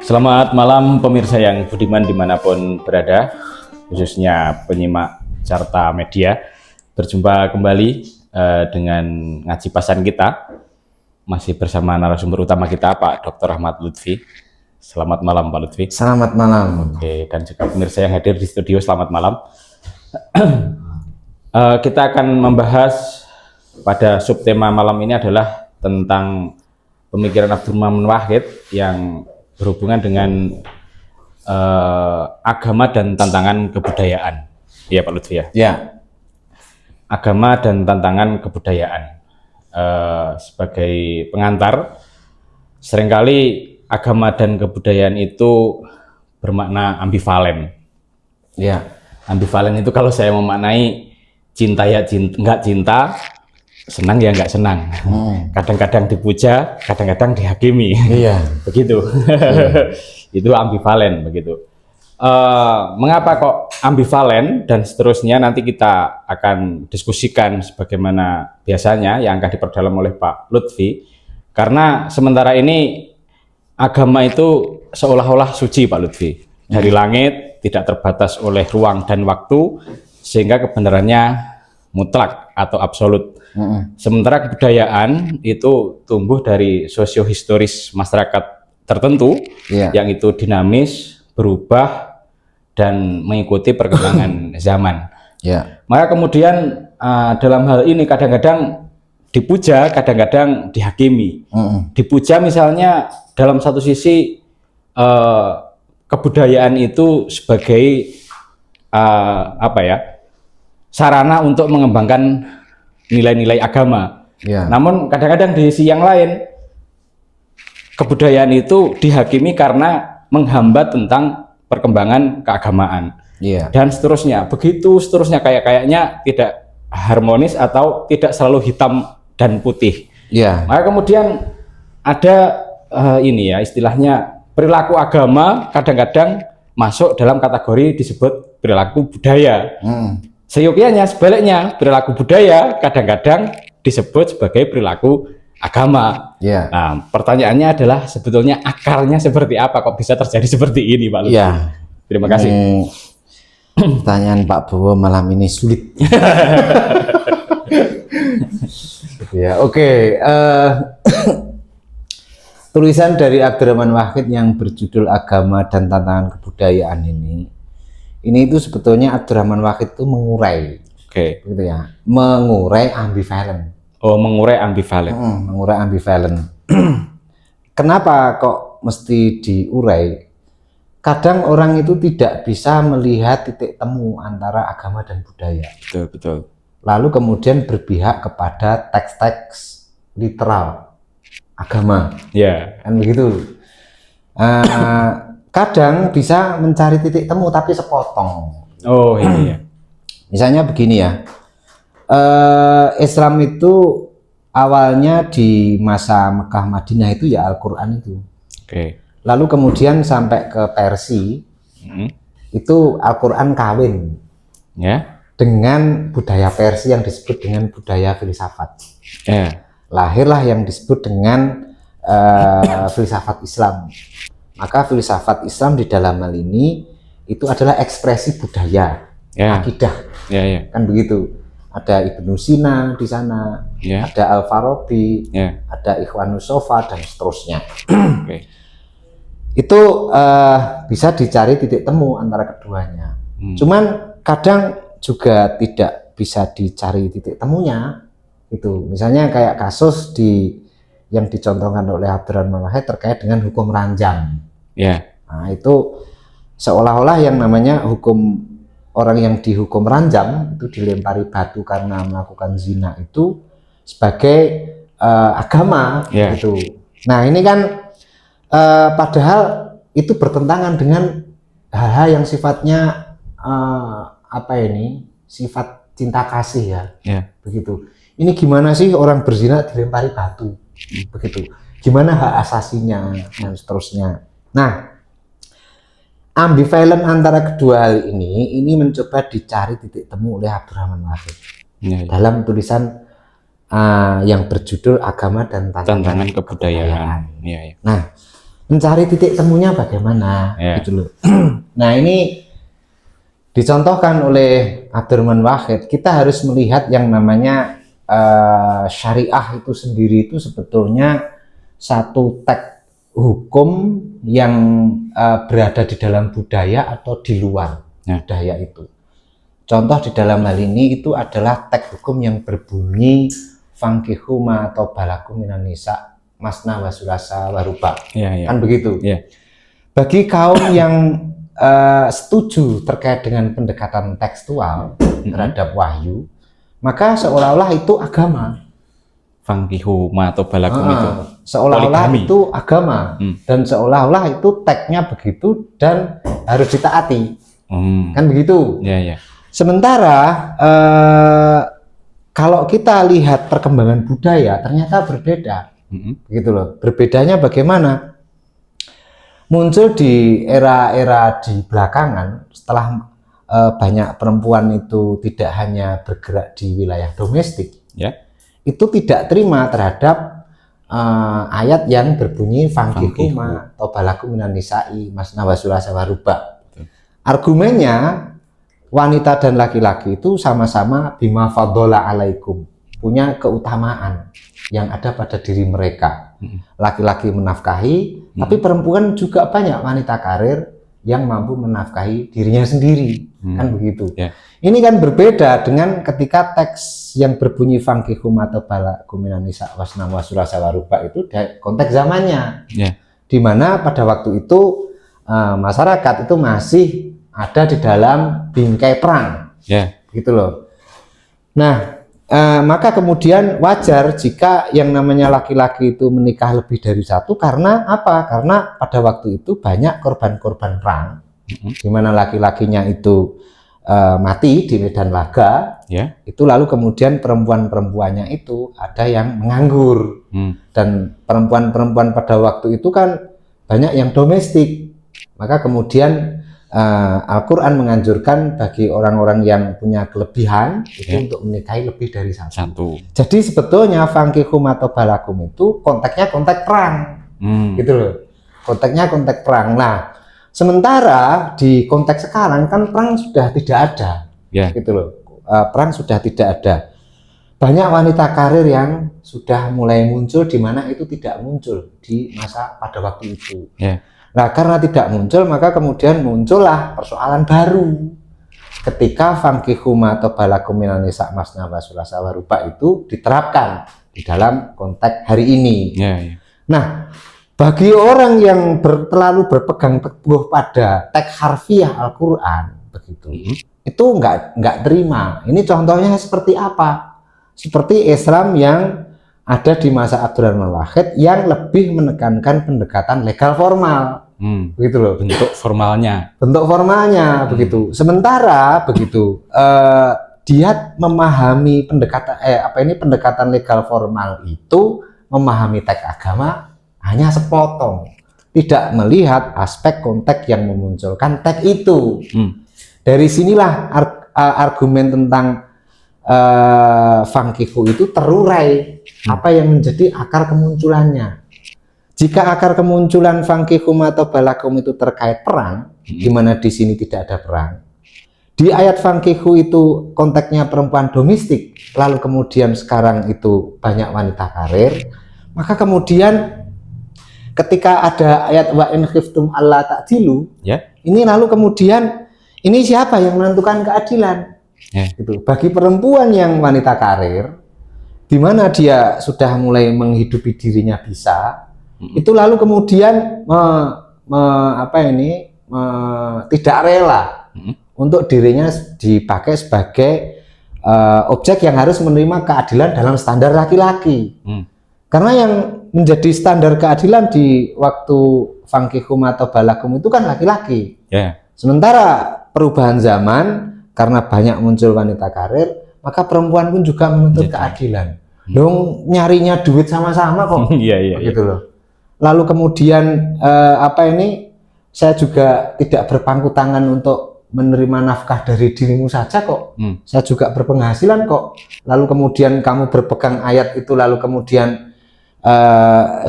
Selamat malam pemirsa yang budiman dimanapun berada, khususnya penyimak Carta Media. Berjumpa kembali dengan ngaji pasan kita, masih bersama narasumber utama kita Pak Dr. Ahmad Lutfi. Selamat malam Pak Lutfi. Selamat malam. Oke, dan juga pemirsa yang hadir di studio, selamat malam. Kita akan membahas pada subtema malam ini adalah tentang pemikiran Abdurrahman Wahid yang berhubungan dengan agama dan tantangan kebudayaan. Iya Pak Lutfi ya? Ya. Agama dan tantangan kebudayaan. Sebagai pengantar, seringkali agama dan kebudayaan itu bermakna ambivalen. Ya. Ambivalen itu kalau saya memaknai cinta ya cinta, enggak cinta, senang ya enggak senang. Kadang-kadang dipuja, kadang-kadang dihakimi. Iya. Begitu. Itu ambivalen begitu. Mengapa kok ambivalen dan seterusnya nanti kita akan diskusikan sebagaimana biasanya yang akan diperdalam oleh Pak Lutfi. Karena sementara ini agama itu seolah-olah suci Pak Lutfi. Dari langit, tidak terbatas oleh ruang dan waktu, sehingga kebenarannya mutlak atau absolut. Sementara kebudayaan itu tumbuh dari sosiohistoris masyarakat tertentu, yang itu dinamis, berubah, dan mengikuti perkembangan zaman. Maka kemudian dalam hal ini kadang-kadang dipuja, kadang-kadang dihakimi. Dipuja misalnya dalam satu sisi kebudayaan itu sebagai sarana untuk mengembangkan nilai-nilai agama. Namun kadang-kadang di sisi yang lain kebudayaan itu dihakimi karena menghambat tentang perkembangan keagamaan. Dan seterusnya. Begitu seterusnya, kayaknya tidak harmonis atau tidak selalu hitam dan putih. Maka kemudian ada istilahnya perilaku agama kadang-kadang masuk dalam kategori disebut perilaku budaya. Seyogyanya sebaliknya, perilaku budaya kadang-kadang disebut sebagai perilaku agama. Nah, pertanyaannya adalah sebetulnya akarnya seperti apa kok bisa terjadi seperti ini, Pak Lutfi? Terima kasih. Pertanyaan Pak Bowo malam ini sulit. Oke. Tulisan dari Abdurrahman Wahid yang berjudul Agama dan Tantangan Kebudayaan ini itu sebetulnya Abdurrahman Wahid itu mengurai, gitu ya, mengurai ambivalen. Oh, mengurai ambivalen. Mengurai ambivalen. Kenapa kok mesti diurai? Kadang orang itu tidak bisa melihat titik temu antara agama dan budaya. Betul. Lalu kemudian berpihak kepada teks-teks literal agama. Kan begitu. Kadang bisa mencari titik temu tapi sepotong. Oh iya. Misalnya begini ya, Islam itu awalnya di masa Mekah Madinah itu ya Al-Quran itu. Lalu kemudian sampai ke Persia, itu Al-Quran kawin dengan budaya Persia yang disebut dengan budaya filsafat. Lahirlah yang disebut dengan filsafat Islam. Maka filsafat Islam di dalam hal ini itu adalah ekspresi budaya, akidah, kan begitu. Ada Ibnu Sina di sana, ada Al-Farabi, ada Ikhwanus Sofa dan seterusnya. Itu bisa dicari titik temu antara keduanya. Cuman kadang juga tidak bisa dicari titik temunya. Itu misalnya kayak kasus yang dicontohkan oleh Abdurrahman Wahid terkait dengan hukum ranjang. Nah, itu seolah-olah yang namanya hukum orang yang dihukum ranjam itu dilempari batu karena melakukan zina itu sebagai agama, gitu. Nah, ini kan padahal itu bertentangan dengan hal-hal yang sifatnya sifat cinta kasih begitu. Ini gimana sih orang berzina dilempari batu, begitu? Gimana hak asasinya dan seterusnya. Nah, ambivalen antara kedua hal ini mencoba dicari titik temu oleh Abdurrahman Wahid dalam tulisan yang berjudul Agama dan Tantangan Kebudayaan. Nah, mencari titik temunya bagaimana, Ya. gitu loh. Nah ini dicontohkan oleh Abdurrahman Wahid, kita harus melihat yang namanya syariah itu sendiri itu sebetulnya satu teks hukum yang berada di dalam budaya atau di luar budaya itu. Contoh di dalam hal ini itu adalah teks hukum yang berbunyi fankihu ma atau balakum minan nisa masna wa sulasa wa ruba. Kan begitu. Bagi kaum yang setuju terkait dengan pendekatan tekstual terhadap wahyu, maka seolah-olah itu agama. Fankihu ma atau balakum itu seolah-olah itu agama dan seolah-olah itu teksnya begitu dan harus ditaati. Kan begitu. Sementara kalau kita lihat perkembangan budaya ternyata berbeda, gitu loh. Berbedanya bagaimana? Muncul di era-era di belakangan setelah banyak perempuan itu tidak hanya bergerak di wilayah domestik, itu tidak terima terhadap ayat yang berbunyi fankihu ma atau balakum minan nisa'i masna wa sulasa wa ruba. Argumennya wanita dan laki-laki itu sama-sama bima faddola alaikum, punya keutamaan yang ada pada diri mereka. Laki-laki menafkahi, tapi perempuan juga banyak wanita karir yang mampu menafkahi dirinya sendiri. Kan begitu. Ini kan berbeda dengan ketika teks yang berbunyi fankikum atau balakum minan nisa wasna wa sulasa wa ruba itu konteks zamannya. Di mana pada waktu itu masyarakat itu masih ada di dalam bingkai perang, gitu loh. Nah, maka kemudian wajar jika yang namanya laki-laki itu menikah lebih dari satu, karena apa? Karena pada waktu itu banyak korban-korban perang, di mana laki-lakinya itu mati di medan laga, itu lalu kemudian perempuan-perempuannya itu ada yang menganggur, dan perempuan-perempuan pada waktu itu kan banyak yang domestik, maka kemudian Al-Quran menganjurkan bagi orang-orang yang punya kelebihan itu untuk menikahi lebih dari satu. Jadi sebetulnya fankikum atau balakum itu konteksnya konteks perang, gitu loh. Konteksnya konteks perang. Nah, sementara di konteks sekarang kan perang sudah tidak ada, gitu loh. Perang sudah tidak ada. Banyak wanita karir yang sudah mulai muncul di mana itu tidak muncul di masa pada waktu itu. Nah, karena tidak muncul, maka kemudian muncullah persoalan baru. Ketika fankihu ma atau balakum minan nisa masna wa sulasa wa ruba itu diterapkan di dalam konteks hari ini. Nah, bagi orang yang terlalu berpegang teguh pada teks harfiah Al-Quran begitu, itu nggak terima. Ini contohnya seperti apa? Seperti Islam yang ada di masa Abdurrahman Wahid yang lebih menekankan pendekatan legal formal, begitu loh. Bentuk formalnya begitu. Sementara begitu dia memahami pendekatan legal formal itu, memahami teks agama hanya sepotong, tidak melihat aspek konteks yang memunculkan teks itu. Dari sinilah argumen tentang fankihu itu terurai apa yang menjadi akar kemunculannya. Jika akar kemunculan fankihu atau balakum itu terkait perang, di mana di sini tidak ada perang. Di ayat fankihu itu konteksnya perempuan domestik, lalu kemudian sekarang itu banyak wanita karir, maka kemudian ketika ada ayat wa in khiftum alla ta'dilu, ini lalu kemudian ini siapa yang menentukan keadilan? Gitu. Bagi perempuan yang wanita karir, di mana dia sudah mulai menghidupi dirinya bisa, itu lalu kemudian tidak rela untuk dirinya dipakai sebagai objek yang harus menerima keadilan dalam standar laki-laki. Karena yang menjadi standar keadilan di waktu fankikum atau balakum itu kan laki-laki. Sementara perubahan zaman, karena banyak muncul wanita karir, maka perempuan pun juga menuntut keadilan. Dong nyarinya duit sama-sama kok, gitu loh. Lalu kemudian saya juga tidak berpangku tangan untuk menerima nafkah dari dirimu saja kok. Saya juga berpenghasilan kok. Lalu kemudian kamu berpegang ayat itu, lalu kemudian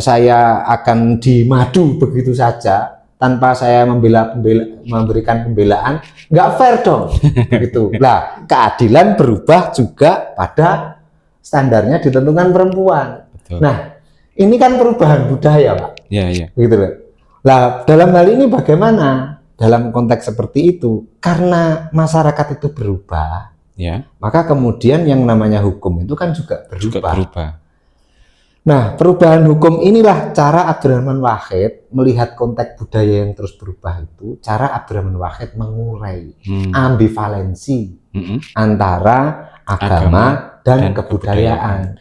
saya akan dimadu begitu saja tanpa saya memberikan pembelaan, nggak fair dong, begitu. Nah, keadilan berubah juga pada standarnya ditentukan perempuan. Betul. Nah, ini kan perubahan budaya, Pak. Ya, ya. Begitu loh. Nah, dalam hal ini bagaimana? Dalam konteks seperti itu, karena masyarakat itu berubah, Ya. maka kemudian yang namanya hukum itu kan juga berubah. Juga berubah. Nah, perubahan hukum inilah cara Abdurrahman Wahid melihat konteks budaya yang terus berubah itu, cara Abdurrahman Wahid mengurai ambivalensi antara agama dan kebudayaan.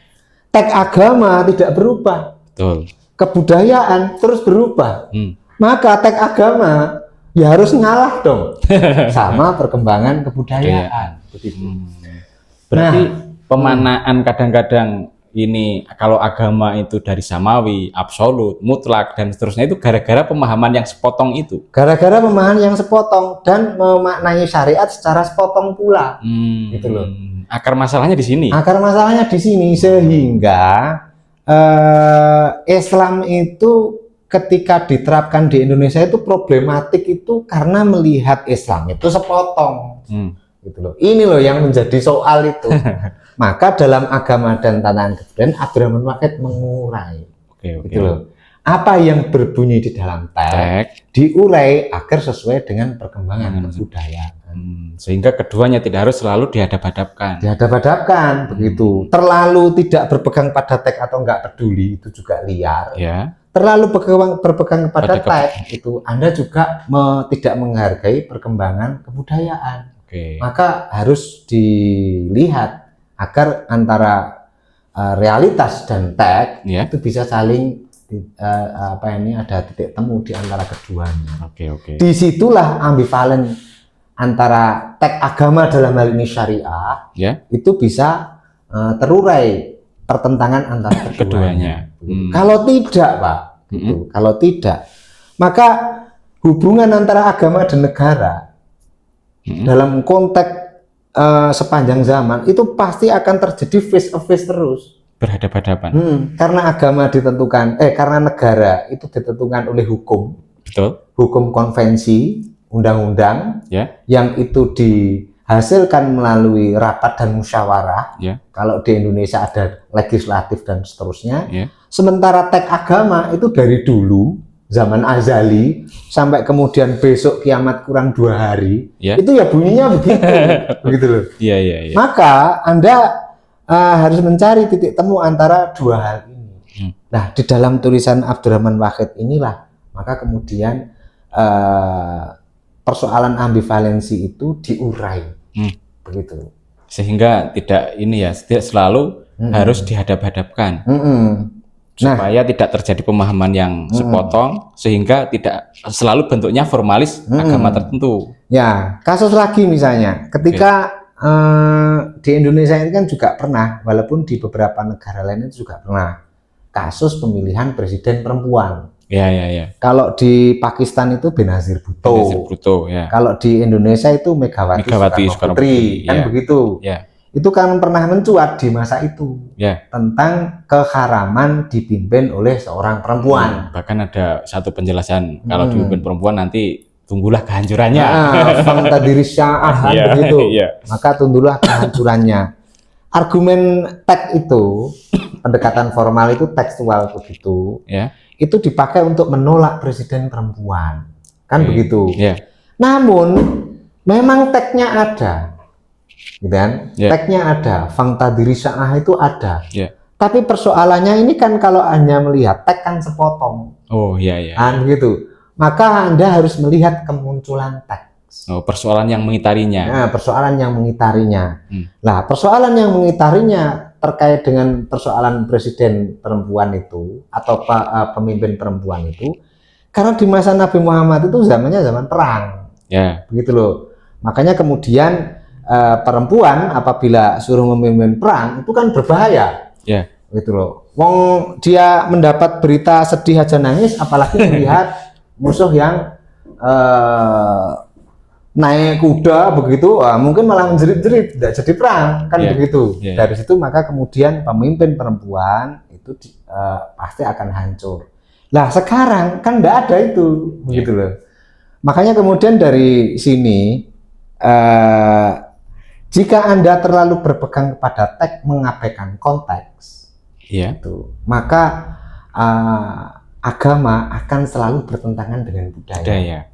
Teks agama tidak berubah. Betul. Kebudayaan terus berubah. Maka teks agama ya harus ngalah dong sama perkembangan kebudayaan. Berarti pemanaan kadang-kadang ini kalau agama itu dari samawi, absolut, mutlak dan seterusnya itu gara-gara pemahaman yang sepotong itu. Gara-gara pemahaman yang sepotong dan memaknai syariat secara sepotong pula. Gitu loh. Akar masalahnya di sini. Akar masalahnya di sini sehingga Islam itu ketika diterapkan di Indonesia itu problematik itu karena melihat Islam itu sepotong. Gitu loh. Ini loh yang menjadi soal itu. Maka dalam agama dan tantangan kebudayaan Abdurrahman Wahid mengurai. Gitu loh. Apa yang berbunyi di dalam teks diurai agar sesuai dengan perkembangan kebudayaan. Sehingga keduanya tidak harus selalu dihadap-hadapkan. Dihadap-hadapkan begitu. Terlalu tidak berpegang pada teks atau enggak peduli itu juga liar. Ya. Terlalu berpegang pada teks itu Anda juga tidak menghargai perkembangan kebudayaan. Maka harus dilihat agar antara realitas dan teks itu bisa saling ada titik temu di antara keduanya. Disitulah ambivalen antara teks agama dalam hal ini syariah itu bisa terurai pertentangan antara keduanya. Kalau tidak, Pak, gitu. Kalau tidak, maka hubungan antara agama dan negara dalam konteks sepanjang zaman itu pasti akan terjadi face to face terus, berhadapan-hadapan. Karena agama ditentukan, karena negara itu ditentukan oleh hukum, betul, hukum konvensi, undang-undang, yang itu dihasilkan melalui rapat dan musyawarah. Kalau di Indonesia ada legislatif dan seterusnya. Sementara teks agama itu dari dulu zaman azali sampai kemudian besok kiamat kurang 2 hari, itu ya bunyinya begitu, begitu loh. Maka Anda harus mencari titik temu antara dua hal ini. Nah, di dalam tulisan Abdurrahman Wahid inilah, maka kemudian persoalan ambivalensi itu diurai, begitu. Sehingga tidak tidak selalu harus dihadap-hadapkan. Supaya tidak terjadi pemahaman yang sepotong, sehingga tidak selalu bentuknya formalis agama tertentu. Ya, kasus lagi misalnya, ketika di Indonesia ini kan juga pernah, walaupun di beberapa negara lain itu juga pernah, kasus pemilihan presiden perempuan. Kalau di Pakistan itu Benazir Bhutto. Kalau di Indonesia itu Megawati Soekarno Putri, kan begitu. Itu kan pernah mencuat di masa itu tentang keharaman dipimpin oleh seorang perempuan. Bahkan ada satu penjelasan kalau dipimpin perempuan nanti tunggulah kehancurannya. Fangtadiri sya'ah begitu. Maka tunggulah kehancurannya. Argumen teks itu, pendekatan formal itu tekstual begitu. Itu dipakai untuk menolak presiden perempuan. Kan begitu. Namun memang teksnya ada. Gitu kan? Teksnya ada, fangtadiri sya'ah itu ada. Tapi persoalannya ini kan kalau hanya melihat teks kan sepotong. Begitu. Maka Anda harus melihat kemunculan teks. Persoalan yang mengitarinya. Nah, persoalan yang mengitarinya. Nah, persoalan yang mengitarinya terkait dengan persoalan presiden perempuan itu atau pemimpin perempuan itu, karena di masa Nabi Muhammad itu zamannya zaman perang. Begitu loh. Makanya kemudian perempuan apabila suruh memimpin perang itu kan berbahaya, gitu loh. Wong dia mendapat berita sedih aja nangis, apalagi melihat musuh yang naik kuda begitu, mungkin malah menjerit-jerit, tidak jadi perang, kan begitu. Dari situ maka kemudian pemimpin perempuan itu pasti akan hancur. Nah sekarang kan enggak ada itu, begitu loh. Makanya kemudian dari sini jika Anda terlalu berpegang kepada teks mengabaikan konteks, itu, maka agama akan selalu bertentangan dengan budaya.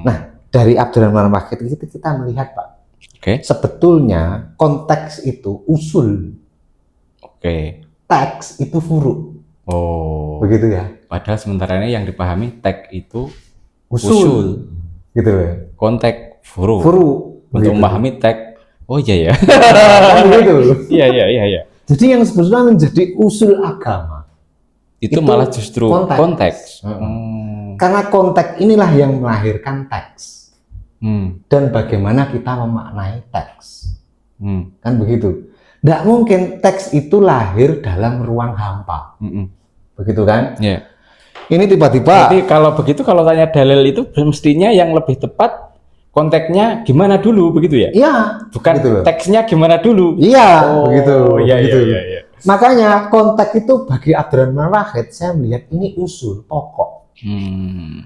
Nah, dari Abdurrahman Wahid itu kita melihat, Pak, sebetulnya konteks itu usul, teks itu furu. Begitu ya. Padahal sementara ini yang dipahami teks itu usul, gitu loh. Konteks furu. Untuk begitu. memahami teks, oh iya ya. Begitu. Iya. Jadi yang sebetulnya menjadi usul agama itu malah justru konteks. Karena konteks inilah yang melahirkan teks. Dan bagaimana kita memaknai teks. Kan begitu. Tidak mungkin teks itu lahir dalam ruang hampa. Begitu kan? Yeah. Ini tiba-tiba. Jadi kalau begitu, kalau tanya dalil itu mestinya yang lebih tepat konteksnya gimana dulu, begitu ya? Iya. Bukan gitu teksnya gimana dulu. Iya, begitu. Iya. Makanya konteks itu bagi Abdurrahman Wahid saya melihat ini usul pokok.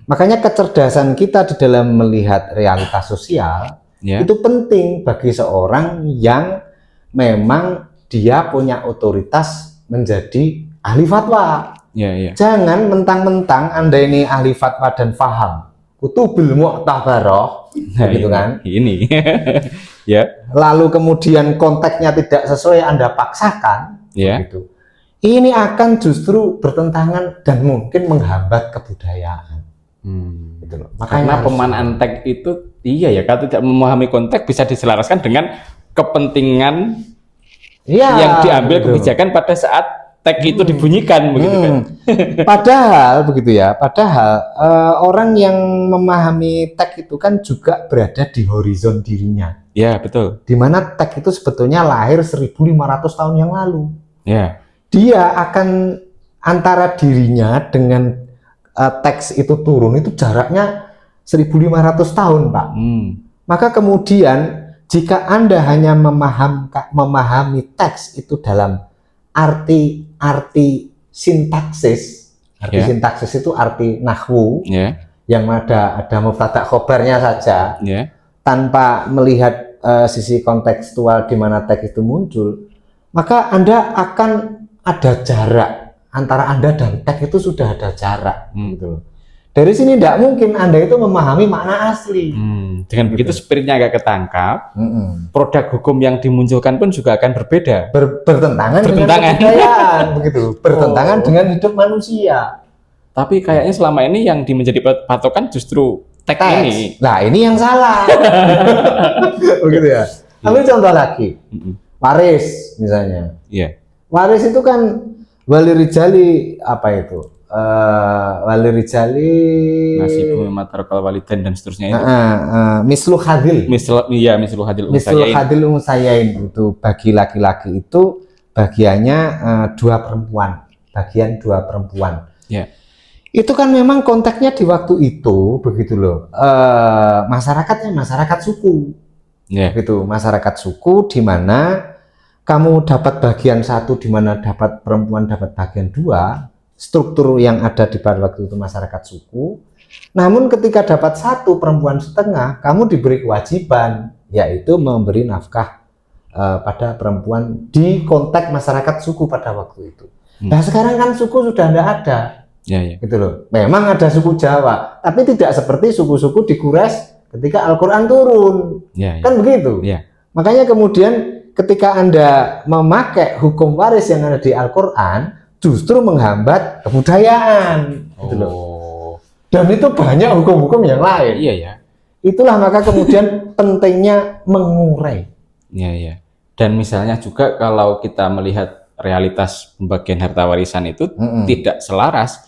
Makanya kecerdasan kita di dalam melihat realitas sosial itu penting bagi seorang yang memang dia punya otoritas menjadi ahli fatwa. Jangan mentang-mentang Anda ini ahli fatwa dan faham Kutubil Mu'tabarah, gitu kan? Ini. Lalu kemudian konteksnya tidak sesuai Anda paksakan, gitu. Ini akan justru bertentangan dan mungkin menghambat kebudayaan. Gitu loh. Karena pemaknaan teks itu, kalau tidak memahami konteks bisa diselaraskan dengan kepentingan yang diambil kebijakan pada saat teks itu dibunyikan, begitu kan? Padahal begitu ya. Padahal orang yang memahami teks itu kan juga berada di horizon dirinya. Ya, betul. Dimana teks itu sebetulnya lahir 1.500 tahun yang lalu. Dia akan antara dirinya dengan teks itu turun itu jaraknya 1.500 tahun, Pak. Maka kemudian jika Anda hanya memahami teks itu dalam arti sintaksis, sintaksis itu arti nahwu, yang ada mubtada khobarnya saja, tanpa melihat sisi kontekstual di mana teks itu muncul, maka Anda akan ada jarak antara Anda dan teks itu sudah ada jarak. Gitu. Dari sini tidak mungkin Anda itu memahami makna asli. Dengan begitu spiritnya agak ketangkap, produk hukum yang dimunculkan pun juga akan berbeda. Bertentangan dengan kebudayaan, begitu. Bertentangan dengan hidup manusia. Tapi kayaknya selama ini yang menjadi patokan justru teks ini. Nah, ini yang salah. Begitu ya. Ambil contoh lagi. Waris misalnya. Waris itu kan wali rijali apa itu? Wali rijali nasibu matarokal walidain dan seterusnya itu. Mislu hadil. Mislu hadil umusayain itu bagi laki-laki itu bagiannya bagian dua perempuan. Itu kan memang konteksnya di waktu itu begitu loh. Masyarakatnya masyarakat suku. Gitu, masyarakat suku di mana kamu dapat bagian satu, di mana dapat perempuan dapat bagian dua, struktur yang ada di pada waktu itu masyarakat suku. Namun ketika dapat satu perempuan setengah, kamu diberi kewajiban, yaitu memberi nafkah pada perempuan di konteks masyarakat suku pada waktu itu. Nah sekarang kan suku sudah tidak ada, gitu loh. Memang ada suku Jawa, tapi tidak seperti suku-suku di Quraisy ketika Al-Quran turun, kan begitu. Makanya kemudian ketika Anda memakai hukum waris yang ada di Al-Quran, justru menghambat kebudayaan. Gitu loh. Dan itu banyak hukum-hukum yang lain. Itulah maka kemudian pentingnya mengurai. Dan misalnya juga kalau kita melihat realitas pembagian harta warisan itu tidak selaras,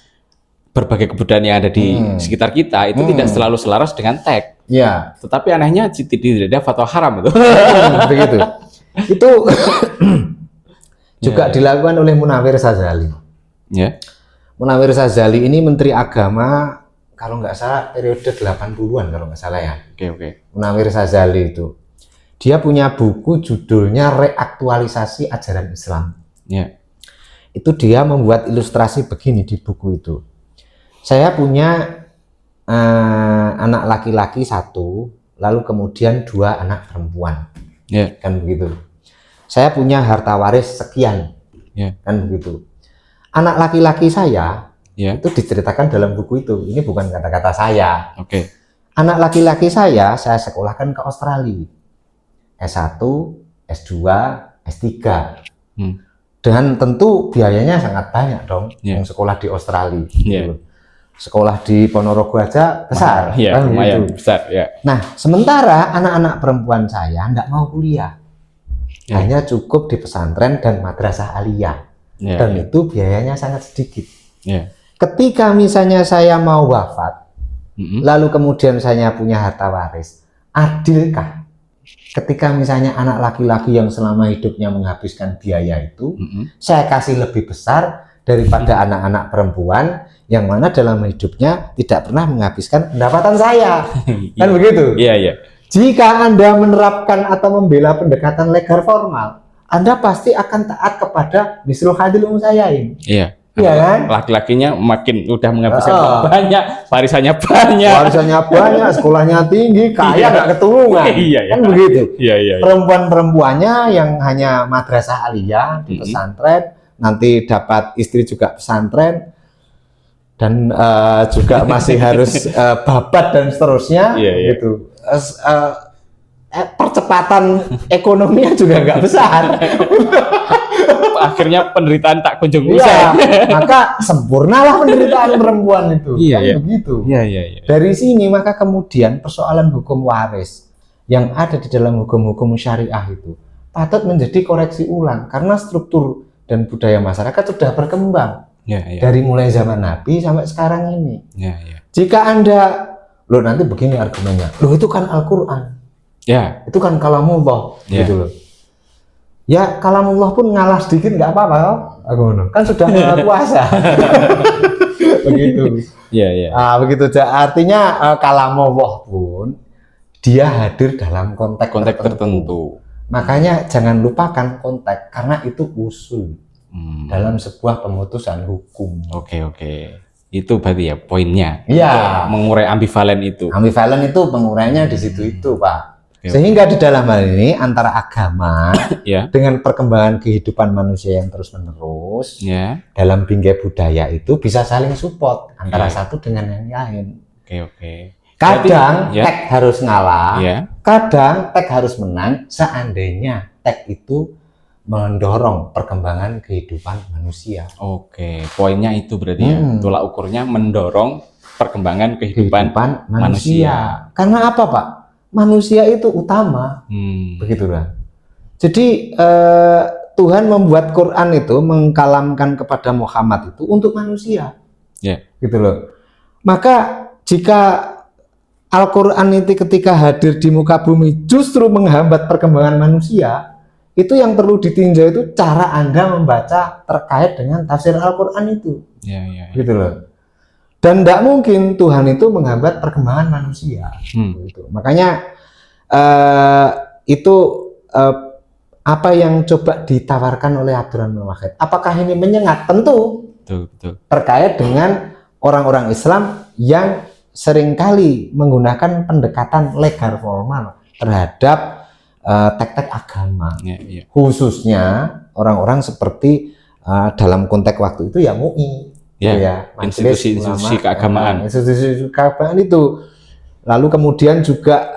berbagai kebudayaan yang ada di sekitar kita itu tidak selalu selaras dengan teks. Tetapi anehnya tidak ada fatwa haram itu. Begitu. Itu juga dilakukan oleh Munawir Sazali. Munawir Sazali ini Menteri Agama kalau nggak salah periode 80-an kalau nggak salah ya. Munawir Sazali itu dia punya buku judulnya Reaktualisasi Ajaran Islam. itu dia membuat ilustrasi begini di buku itu. Saya punya anak laki-laki 1, lalu kemudian 2 anak perempuan, kan begitu. Saya punya harta waris sekian, kan begitu. Anak laki-laki saya itu diceritakan dalam buku itu. Ini bukan kata-kata saya. Anak laki-laki saya sekolahkan ke Australia, S1, S2, S3. Dan tentu biayanya sangat banyak dong, sekolah di Australia. Gitu. Sekolah di Ponorogo aja besar, kan lumayan gitu. Besar. Nah, sementara anak-anak perempuan saya nggak mau kuliah, hanya cukup di pesantren dan madrasah aliyah, dan itu biayanya sangat sedikit. Ketika misalnya saya mau wafat, lalu kemudian saya punya harta waris, adilkah ketika misalnya anak laki-laki yang selama hidupnya menghabiskan biaya itu, saya kasih lebih besar daripada anak-anak perempuan yang mana dalam hidupnya tidak pernah menghabiskan pendapatan saya, kan begitu? Jika Anda menerapkan atau membela pendekatan legal formal, Anda pasti akan taat kepada mislu hadil umsayain. Iya kan? Laki-lakinya makin udah menghabiskan banyak, warisannya banyak, sekolahnya tinggi, kaya nggak keturunan, kan begitu? Perempuan-perempuannya yang hanya madrasah aliyah di pesantren, nanti dapat istri juga pesantren, dan juga masih harus babat dan seterusnya, gitu. Percepatan ekonominya juga nggak besar. Akhirnya penderitaan tak kunjung usai. Maka sempurnalah penderitaan perempuan itu. Begitu. Dari sini maka kemudian persoalan hukum waris yang ada di dalam hukum-hukum syariah itu patut menjadi koreksi ulang, karena struktur dan budaya masyarakat sudah berkembang. Dari mulai zaman Nabi sampai sekarang ini. Jika Anda, loh nanti begini argumennya, loh itu kan Al-Quran, itu kan kalamullah, gitu loh. Ya kalamullah pun ngalah sedikit nggak apa-apa, kan sudah maha kuasa. Begitu. Begitu. Artinya kalamullah pun dia hadir dalam konteks tertentu. Makanya jangan lupakan konteks, karena itu usul dalam sebuah pemutusan hukum. Itu berarti ya poinnya. Mengurai ambivalen itu. Ambivalen itu pengurainya di situ itu, Pak. Sehingga di dalam hal ini antara agama dengan perkembangan kehidupan manusia yang terus-menerus dalam bingkai budaya itu bisa saling support antara satu dengan yang lain. Kadang teks harus ngalah, kadang teks harus menang seandainya teks itu mendorong perkembangan kehidupan manusia. Poinnya itu berarti tolak ukurnya mendorong perkembangan kehidupan manusia. Karena apa, Pak? Manusia itu utama, begitu kan? Jadi Tuhan membuat Quran itu mengkalamkan kepada Muhammad itu untuk manusia, gitu loh. Maka jika Al-Quran itu ketika hadir di muka bumi justru menghambat perkembangan manusia, itu yang perlu ditinjau itu cara Anda membaca terkait dengan tafsir Al-Quran itu, gitu loh. Dan tidak mungkin Tuhan itu menghambat perkembangan manusia. Gitu. Makanya itu apa yang coba ditawarkan oleh Abdurrahman Wahid. Apakah ini menyengat? Tentu. Terkait dengan orang-orang Islam yang seringkali menggunakan pendekatan legal formal terhadap teks-teks agama. Khususnya orang-orang seperti dalam konteks waktu itu ya MUI. Institusi keagamaan. Institusi keagamaan itu. Lalu kemudian juga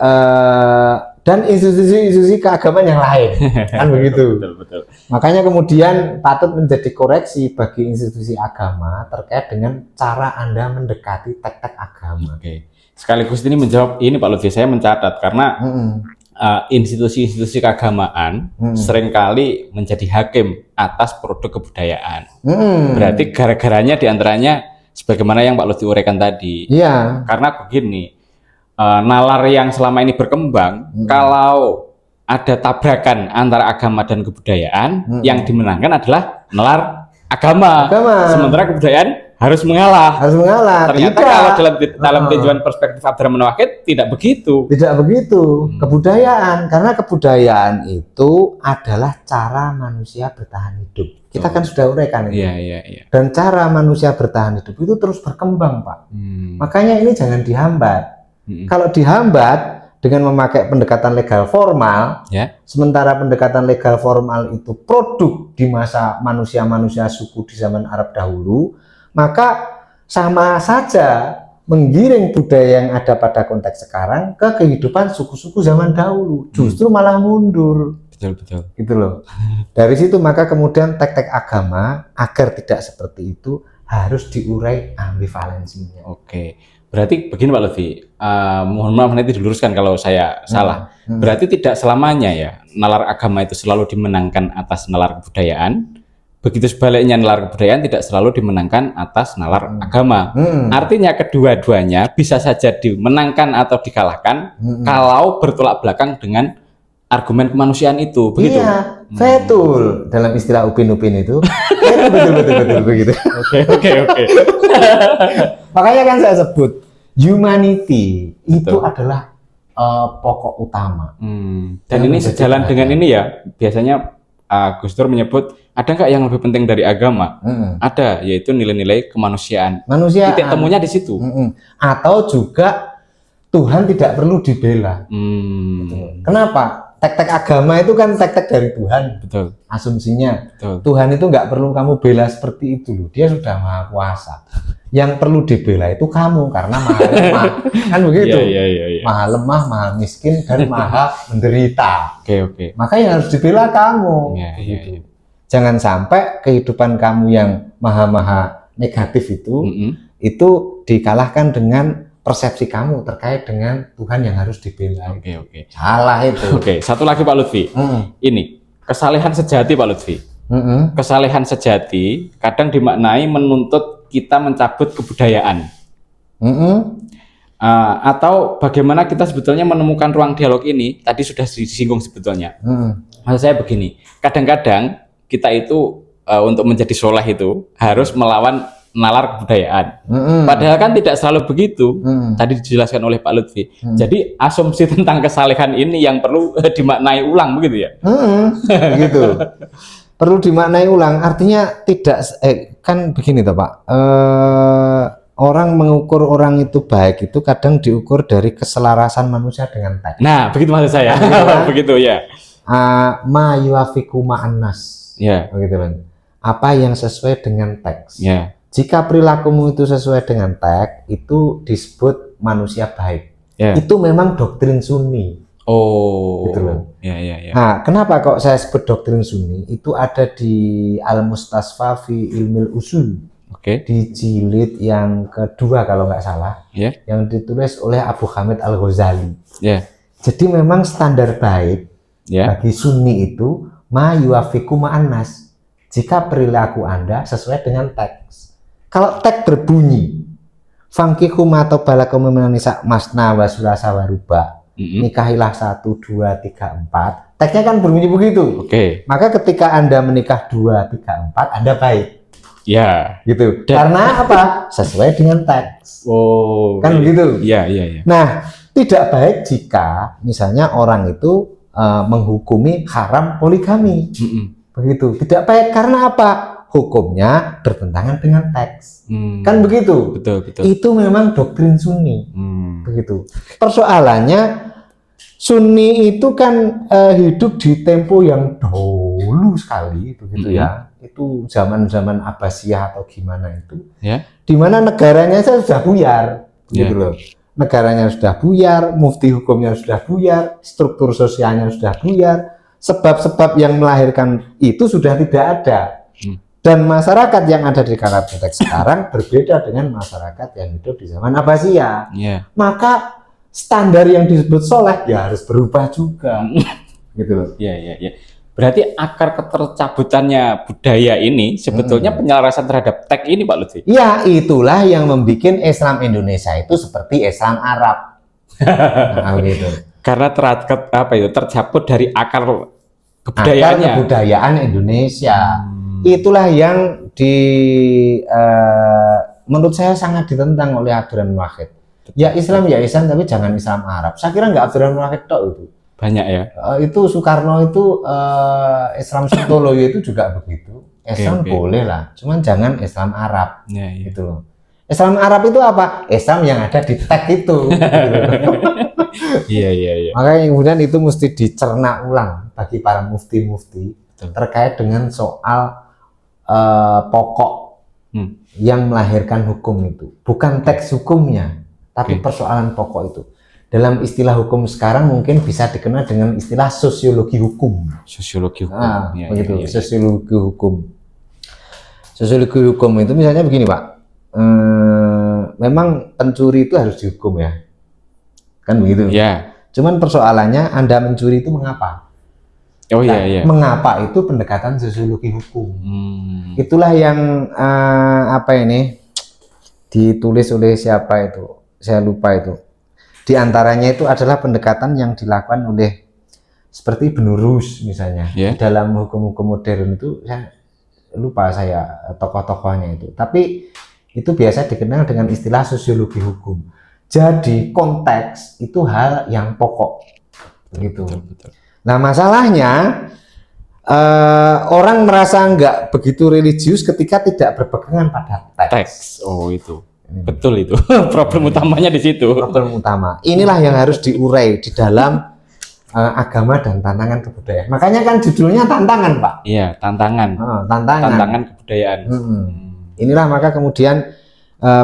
dan institusi keagamaan yang lain, kan begitu. Betul. Makanya kemudian patut menjadi koreksi bagi institusi agama terkait dengan cara Anda mendekati teks-teks agama. Sekaligus ini menjawab ini Pak Lutfi, saya mencatat karena institusi-institusi keagamaan seringkali menjadi hakim atas produk kebudayaan. Berarti gara-garanya diantaranya sebagaimana yang Pak Lutfi uraikan tadi. Karena begini, nalar yang selama ini berkembang, kalau ada tabrakan antara agama dan kebudayaan, yang dimenangkan adalah nalar agama. Sementara kebudayaan harus mengalah. Ternyata kalau dalam tinjauan perspektif Abdurrahman Wahid tidak begitu. Kebudayaan, karena kebudayaan itu adalah cara manusia bertahan hidup. Kita kan sudah uraikan itu. Iya, iya, iya. Dan cara manusia bertahan hidup itu terus berkembang, Pak. Makanya ini jangan dihambat. Kalau dihambat dengan memakai pendekatan legal formal, Ya. sementara pendekatan legal formal itu produk di masa manusia-manusia suku di zaman Arab dahulu, maka sama saja menggiring budaya yang ada pada konteks sekarang ke kehidupan suku-suku zaman dahulu, justru malah mundur. Betul, betul. Gitu loh. Dari situ maka kemudian tek-tek agama agar tidak seperti itu harus diurai ambivalensinya. Oke. Berarti begini Pak Lutfi, mohon maaf nanti diluruskan kalau saya salah. Berarti tidak selamanya ya nalar agama itu selalu dimenangkan atas nalar kebudayaan. Begitu sebaliknya nalar kebudayaan tidak selalu dimenangkan atas nalar agama. Artinya kedua-duanya bisa saja dimenangkan atau dikalahkan kalau bertolak belakang dengan argumen kemanusiaan itu, begitu? Iya, betul. Dalam istilah upin-upin itu, betul begitu. Oke. Makanya kan saya sebut humanity itu adalah pokok utama. Dan ini sejalan dengan ini ya, biasanya Gus Dur menyebut ada nggak yang lebih penting dari agama? Ada, yaitu nilai-nilai kemanusiaan. Titik temunya di situ. Atau juga Tuhan tidak perlu dibela. Kenapa? Tek-tek agama itu kan tek-tek dari Tuhan. Betul. Asumsinya. Betul. Tuhan itu nggak perlu kamu bela seperti itu loh. Dia sudah maha kuasa. Yang perlu dibela itu kamu karena maha lemah. Kan begitu. Iya. Maha lemah, maha miskin, dan maha menderita. Oke. Maka yang harus dibela kamu. Iya. Jangan sampai kehidupan kamu yang maha-maha negatif itu dikalahkan dengan persepsi kamu terkait dengan Tuhan yang harus dibela. Oke. Salah itu. Oke, satu lagi Pak Lutfi. Ini kesalehan sejati Pak Lutfi. Kesalehan sejati kadang dimaknai menuntut kita mencabut kebudayaan. Atau bagaimana kita sebetulnya menemukan ruang dialog ini tadi sudah disinggung sebetulnya. Maksud saya begini, kadang-kadang kita itu untuk menjadi soleh itu harus melawan nalar kebudayaan. Padahal kan tidak selalu begitu. Tadi dijelaskan oleh Pak Lutfi. Jadi asumsi tentang kesalehan ini yang perlu dimaknai ulang begitu ya? Begitu. Perlu dimaknai ulang. Artinya tidak kan begini toh Pak. Orang mengukur orang itu baik itu kadang diukur dari keselarasan manusia dengan teks. Nah, begitu maksud saya. Begitu ya. Ma yuafiku ma'annas. Ya. Begitu kan. Apa yang sesuai dengan teks. Ya. Jika perilakumu itu sesuai dengan teks, itu disebut manusia baik. Ya. Itu memang doktrin Sunni. Oh. Gitu loh. Ya. Nah, kenapa kok saya sebut doktrin Sunni? Itu ada di Al-Mustasfa fi Ilmil Usul. Oke. Di jilid yang kedua kalau nggak salah. Ya. Yang ditulis oleh Abu Hamid Al-Ghazali. Ya. Jadi memang standar baik bagi Sunni itu ma yuafiku ma'annas. Jika perilaku Anda sesuai dengan teks. Kalau teks berbunyi fangkihu atau balakum menisa masna wa sulasa wa ruba, nikahilah 1, 2, 3, 4. Teksnya kan berbunyi begitu. Oke. Maka ketika Anda menikah 2, 3, 4, Anda baik. Ya. Gitu. Karena apa? Sesuai dengan teks. Oh. Kan begitu. Iya. Nah, tidak baik jika misalnya orang itu menghukumi haram poligami. Begitu. Tidak baik karena apa? Hukumnya bertentangan dengan teks. Kan begitu. Betul. Itu memang doktrin Sunni. Begitu. Persoalannya Sunni itu kan hidup di tempo yang dahulu sekali begitu ya. Itu zaman-zaman Abbasiyah atau gimana itu. Ya. Di mana negaranya sudah buyar gitu loh. Negaranya sudah buyar, mufti hukumnya sudah buyar, struktur sosialnya sudah buyar. Sebab-sebab yang melahirkan itu sudah tidak ada. Dan masyarakat yang ada di kala konteks sekarang berbeda dengan masyarakat yang hidup di zaman Abbasiyah. Maka standar yang disebut soleh ya harus berubah juga. Gitu loh. Iya. Berarti akar ketercabutannya budaya ini sebetulnya penyelarasan terhadap teks ini Pak Lutfi. Ya, itulah yang membuat Islam Indonesia itu seperti Islam Arab. Nah, gitu. Karena tercabut dari akar kebudayaannya. Akar kebudayaan Indonesia. Itulah yang menurut saya sangat ditentang oleh Abdurrahman Wahid. Ya Islam tapi jangan Islam Arab. Saya kira nggak Abdurrahman Wahid tok itu. Banyak ya. Itu Soekarno itu Islam Sontoloyo itu juga begitu. Islam oke. boleh lah, cuman jangan Islam Arab Ya, ya. gitu loh. Islam Arab itu apa? Islam yang ada di tag itu. Gitu loh. Iya, iya, iya. Makanya kemudian itu mesti dicerna ulang bagi para mufti-mufti Betul. terkait dengan soal pokok Hmm. yang melahirkan hukum itu, bukan teks hukumnya, tapi Oke. persoalan pokok itu. Dalam istilah hukum sekarang mungkin bisa dikenal dengan istilah sosiologi hukum. Sosiologi hukum. Nah, Ya, begitu. ya, ya, ya. Sosiologi hukum. Sosiologi hukum itu misalnya begini, Pak. Memang pencuri itu harus dihukum ya, kan begitu. Ya. Cuman persoalannya Anda mencuri itu mengapa? Oh, Nah, iya, iya. mengapa itu pendekatan sosiologi hukum. Hmm. Itulah yang apa ini ditulis oleh siapa itu? Saya lupa itu. Di antaranya itu adalah pendekatan yang dilakukan oleh seperti Ibnu Rus misalnya. Ya. Dalam hukum-hukum modern itu saya lupa saya tokoh-tokohnya itu. Tapi itu biasa dikenal dengan istilah sosiologi hukum. Jadi konteks itu hal yang pokok. Begitu. Betul, betul. Nah masalahnya orang merasa nggak begitu religius ketika tidak berpegangan pada teks. Teks. Oh, itu. Betul itu. Problem utamanya di situ. Problem utama. Inilah yang harus diurai di dalam agama dan tantangan kebudayaan. Makanya kan judulnya tantangan, Pak. Iya, tantangan. Tantangan. Tantangan kebudayaan. Inilah maka kemudian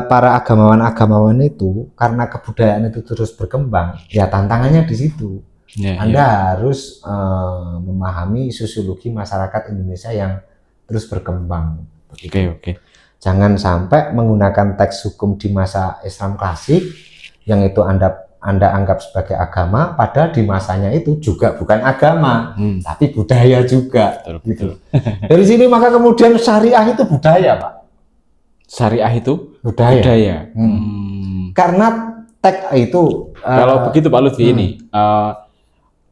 para agamawan-agamawan itu karena kebudayaan itu terus berkembang, ya tantangannya di situ. Ya, Anda ya. harus memahami sosiologi masyarakat Indonesia yang terus berkembang. Oke, oke. Jangan sampai menggunakan teks hukum di masa Islam klasik yang itu Anda anggap sebagai agama, padahal di masanya itu juga bukan agama, tapi budaya juga. Betul, Gitu. betul. Dari sini maka kemudian syariah itu budaya, Pak. Syariah itu Budaya. budaya. Karena teks itu Kalau begitu Pak Lutfi ini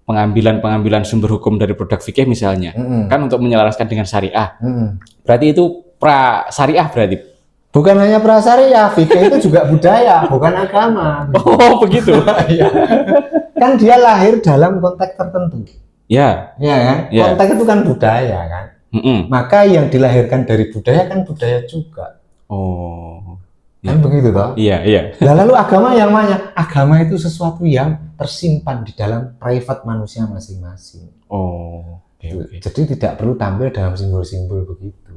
pengambilan sumber hukum dari produk fikih misalnya, kan untuk menyelaraskan dengan syariah. Berarti itu pra syariah berarti. bukan hanya prasyariah, fikih itu juga budaya, bukan agama. Oh, begitu. Iya. Kan dia lahir dalam konteks tertentu. Ya. Ya kan? Ya. Konteks itu kan budaya kan. Maka yang dilahirkan dari budaya kan budaya juga. Oh. Kan begitu toh? Iya, iya. Nah, lalu agama yang mana? Agama itu sesuatu yang tersimpan di dalam private manusia masing-masing. Oh. Oke, oke. Jadi tidak perlu tampil dalam simbol-simbol begitu.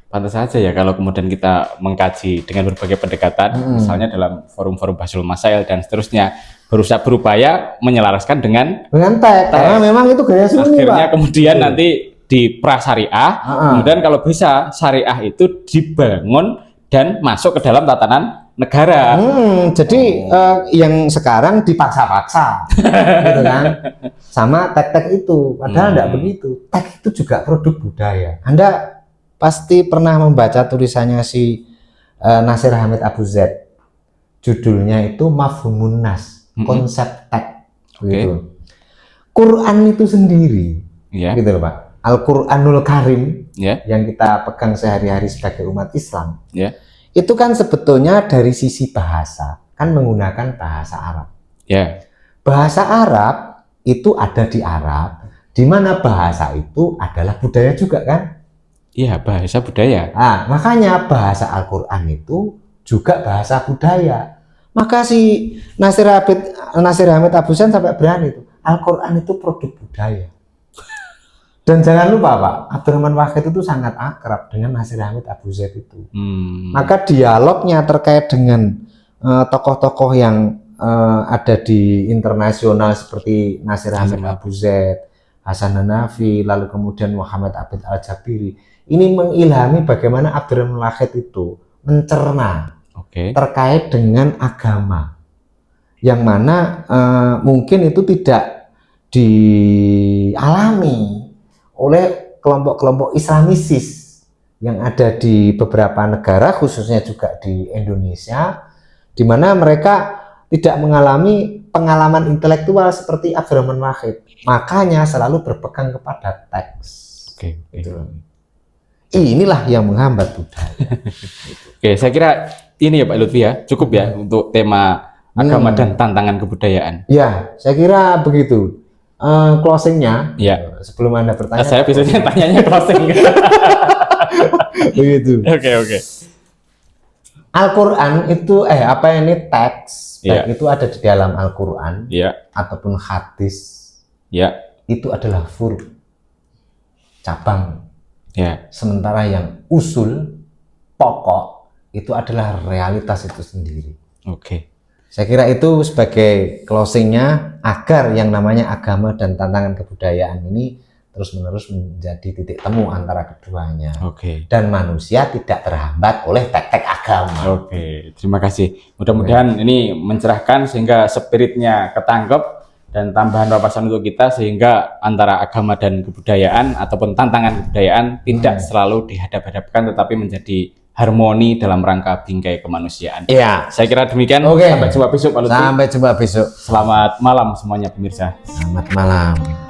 Pantas saja ya kalau kemudian kita mengkaji dengan berbagai pendekatan, misalnya dalam forum-forum Bahsul Masail dan seterusnya, berupaya menyelaraskan dengan teks. Karena memang itu gaya sunni, akhirnya Pak. kemudian nanti di prasyariah, kemudian kalau bisa syariah itu dibangun dan masuk ke dalam tatanan negara. Jadi yang sekarang dipaksa-paksa, gitu kan? Sama teks-teks itu, padahal tidak begitu. Teks itu juga produk budaya. Anda pasti pernah membaca tulisannya si Nasir Hamid Abu Zaid. Judulnya itu Mafhumun Nas, konsep teks. Gitu. Quran itu sendiri, gitu loh Pak. Al-Quranul Karim yang kita pegang sehari-hari sebagai umat Islam, itu kan sebetulnya dari sisi bahasa, kan menggunakan bahasa Arab. Bahasa Arab itu ada di Arab, di mana bahasa itu adalah budaya juga kan? Iya, bahasa budaya. Nah, makanya bahasa Al-Quran itu juga bahasa budaya. Maka si Nasir Hamid Abu Zaid sampai berani itu, Al-Quran itu produk budaya. Dan jangan lupa Pak, Abdurrahman Wahid itu sangat akrab dengan Nasir Hamid Abu Zaid itu. Maka dialognya terkait dengan tokoh-tokoh yang ada di internasional seperti Nasir Hamid Abu Zaid, Hasan Hanafi, lalu kemudian Muhammad Abid Al-Jabiri. Ini mengilhami bagaimana Abdurrahman Wahid itu mencerna terkait dengan agama. Yang mana mungkin itu tidak dialami oleh kelompok-kelompok Islamisis yang ada di beberapa negara, khususnya juga di Indonesia, di mana mereka tidak mengalami pengalaman intelektual seperti Abdurrahman Wahid. Makanya selalu berpegang kepada teks. Inilah yang menghambat budaya. Saya kira ini ya Pak Lutfi ya, cukup ya untuk tema agama dan tantangan kebudayaan. Ya, saya kira begitu. Closingnya, sebelum Anda bertanya. Saya biasanya tanyanya closing. Begitu. Oke. Al-Quran itu apa ini teks Iya. baik itu ada di dalam Al-Quran Ya, ataupun hadis ya, itu adalah furu cabang, ya. sementara yang usul pokok itu adalah realitas itu sendiri. Oke. Saya kira itu sebagai closingnya agar yang namanya agama dan tantangan kebudayaan ini terus-menerus menjadi titik temu antara keduanya. Oke. Dan manusia tidak terhambat oleh tek-tek agama. Oke, terima kasih. Mudah-mudahan ini mencerahkan sehingga spiritnya ketangkep dan tambahan wawasan untuk kita sehingga antara agama dan kebudayaan ataupun tantangan kebudayaan tidak selalu dihadap-hadapkan tetapi menjadi harmoni dalam rangka bingkai kemanusiaan. Iya. Saya kira demikian. Oke. Sampai jumpa besok Pak Lutfi. Sampai jumpa besok. Selamat malam semuanya pemirsa. Selamat malam.